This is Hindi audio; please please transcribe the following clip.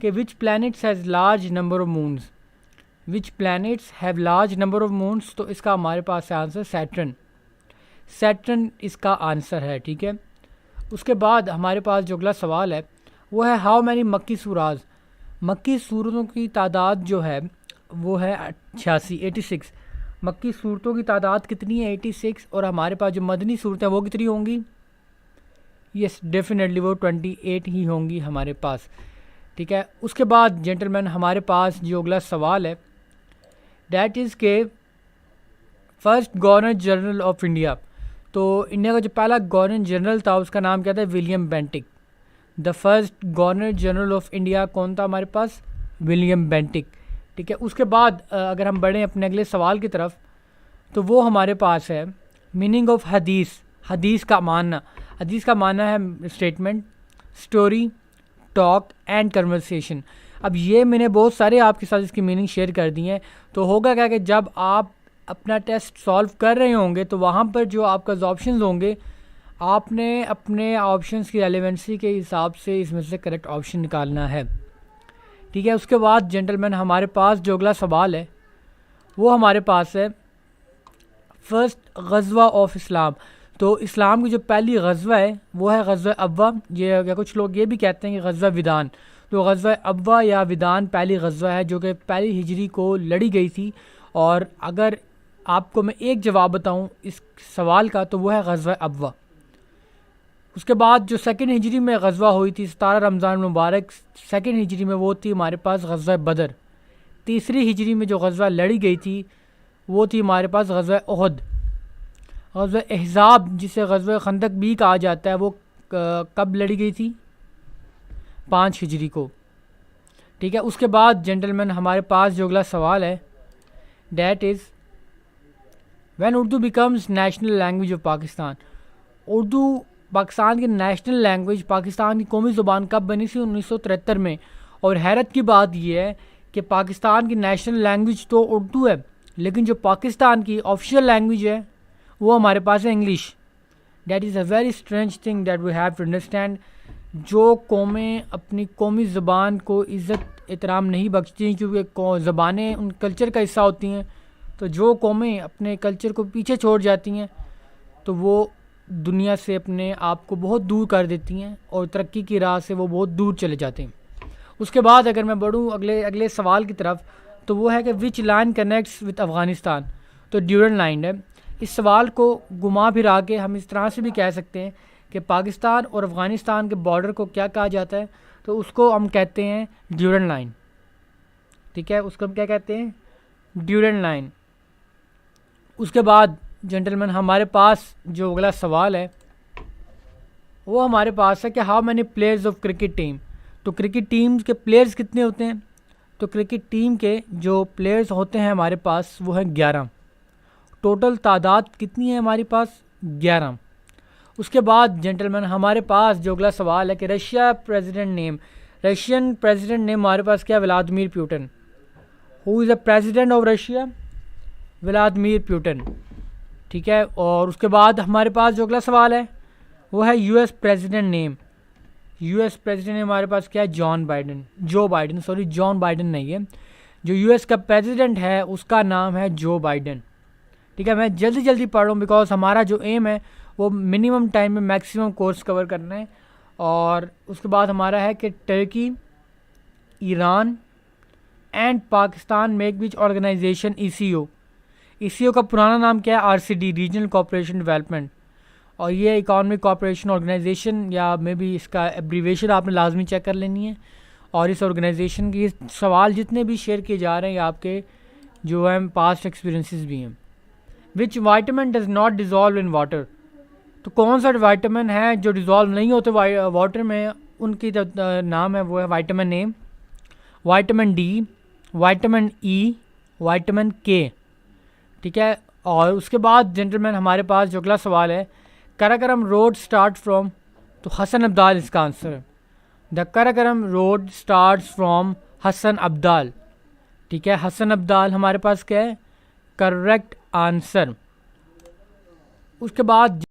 कि which planets has large number of moons, which planets have large number of moons, तो इसका हमारे पास है आंसर सैटर्न। सैटर्न इसका आंसर है, ठीक है। उसके बाद हमारे पास जो अगला सवाल है वो है हाउ मैनी मक्की सूराज, मक्की सूरतों की तादाद जो है वो है 86। मक्की सूरतों की तादाद कितनी है? 86। और हमारे पास जो मदनी सूरतें वो कितनी होंगी? यस डेफिनेटली वो 28 ही होंगी हमारे पास, ठीक है। उसके बाद जेंटलमैन हमारे पास जो अगला सवाल है डैट इज़ के first governor general of India, तो इंडिया का जो पहला गवर्नर जनरल था उसका नाम क्या था? William Bentinck. The first governor general of India कौन था हमारे पास? विलियम बेंटिक, ठीक है। उसके बाद अगर हम बढ़ें अपने अगले सवाल की तरफ तो वो हमारे पास है मीनिंग ऑफ हदीस। हदीस का मानना, हदीस का मानना है statement, story, talk and conversation. अब ये मैंने बहुत सारे आपके साथ इसकी मीनिंग शेयर कर दी हैं। तो होगा क्या कि जब आप अपना टेस्ट सॉल्व कर रहे होंगे तो वहाँ पर जो आपका ऑप्शंस होंगे आपने अपने ऑप्शंस की रेलेवेंसी के हिसाब से इसमें से करेक्ट ऑप्शन निकालना है, ठीक है। उसके बाद जेंटलमैन हमारे पास जो अगला सवाल है वो हमारे पास है फर्स्ट गज़वा ऑफ इस्लाम। तो इस्लाम की जो पहली गज़वा है वो है गज़वा अव्वा, ये या कुछ लोग ये भी कहते हैं कि गज़वा विदान। तो गज़वा अव्वा या विदान पहली गज़वा है जो कि पहली हिजरी को लड़ी गई थी। और अगर आपको मैं एक जवाब बताऊं इस सवाल का तो वो है गज़वा अव्वा। उसके बाद जो सेकंड हिजरी में गज़वा हुई थी 17 रमज़ान मुबारक, सेकंड हिजरी में वो थी हमारे पास गज़वा बदर। तीसरी हिजरी में जो गज़वा लड़ी गई थी वो थी हमारे पास गज़वा उहद। गज़वा अहज़ाब जिसे गज़वा खंदक भी कहा जाता है वो कब लड़ी गई थी? 5 हिजरी को, ठीक है। उसके बाद जेंटलमैन हमारे पास जो अगला सवाल है that is when Urdu becomes national language of Pakistan. Urdu Pakistan की नेशनल लैंग्वेज, पाकिस्तान की कौमी ज़ुबान कब बनी थी? 1973 में। और हैरत की बात यह है कि पाकिस्तान की नेशनल लैंग्वेज तो उर्दू है लेकिन जो पाकिस्तान की ऑफिशियल लैंग्वेज है वो हमारे पास है English. That is a very strange thing that we have to understand. जो कौमें अपनी कौमी ज़बान को इज़्ज़त एहतराम नहीं बख्शती क्योंकि ज़बानें उन कल्चर का हिस्सा होती हैं, तो जो कौमें अपने कल्चर को पीछे छोड़ जाती हैं तो वो दुनिया से अपने आप को बहुत दूर कर देती हैं और तरक्की की राह से वो बहुत दूर चले जाते हैं। उसके बाद अगर मैं बढ़ूँ अगले सवाल की तरफ तो वो है कि which line connects with Afghanistan. तो ड्यूरन लाइन है। इस सवाल को घुमा फिरा के हम इस तरह से भी कह सकते हैं कि पाकिस्तान और अफ़गानिस्तान के बॉर्डर को क्या कहा जाता है? तो उसको हम कहते हैं ड्यूरन लाइन, ठीक है। उसको हम क्या कहते हैं? Durand line. उसके बाद जेंटलमैन हमारे पास जो अगला सवाल है वो हमारे पास है कि how many players of cricket team. तो क्रिकेट टीम के प्लेयर्स कितने होते हैं? तो क्रिकेट टीम के जो प्लेयर्स होते हैं हमारे पास वो है 11। टोटल तादाद कितनी है हमारे पास? 11। उसके बाद जेंटलमैन हमारे पास जो अगला सवाल है कि रशियन प्रेसिडेंट नेम हमारे पास क्या है? Vladimir Putin. Who is the president of Russia? Vladimir Putin, ठीक है। और उसके बाद हमारे पास जो अगला सवाल है वो है US president name. US president name हमारे पास क्या है? जॉन बाइडन नहीं है, जो यूएस का प्रेसिडेंट है उसका नाम है जो बाइडन, ठीक है। मैं जल्दी पढ़ रहा हूँ बिकॉज हमारा जो एम है वो मिनिमम टाइम में मैक्सिमम कोर्स कवर करना है। और उसके बाद हमारा है कि Turkey, Iran and Pakistan make which organization ECO का पुराना नाम क्या है? RCD, regional cooperation development. और ये इकॉनमिक कोऑपरेशन ऑर्गेनाइजेशन या मे बी इसका एब्रीवेशन आपने लाजमी चेक कर लेनी है। और इस ऑर्गेनाइजेशन के सवाल जितने भी शेयर किए जा रहे हैं आपके जो हैं पास्ट एक्सपीरियंसेस भी हैं। विच vitamin does not dissolve in water. तो कौन सा वाइटामिन है जो डिज़ोल्व नहीं होते वाटर में? उनकी नाम है वो है vitamin A, vitamin D, vitamin E, vitamin के, ठीक है। और उसके बाद जेंटलमैन हमारे पास जो अगला सवाल है कराकोरम रोड स्टार्ट फ्रॉम। तो हसन अब्दाल इसका आंसर है। The Karakoram road starts from Hasan Abdal, ठीक है। हसन अब्दाल हमारे पास क्या है? Correct answer. उसके बाद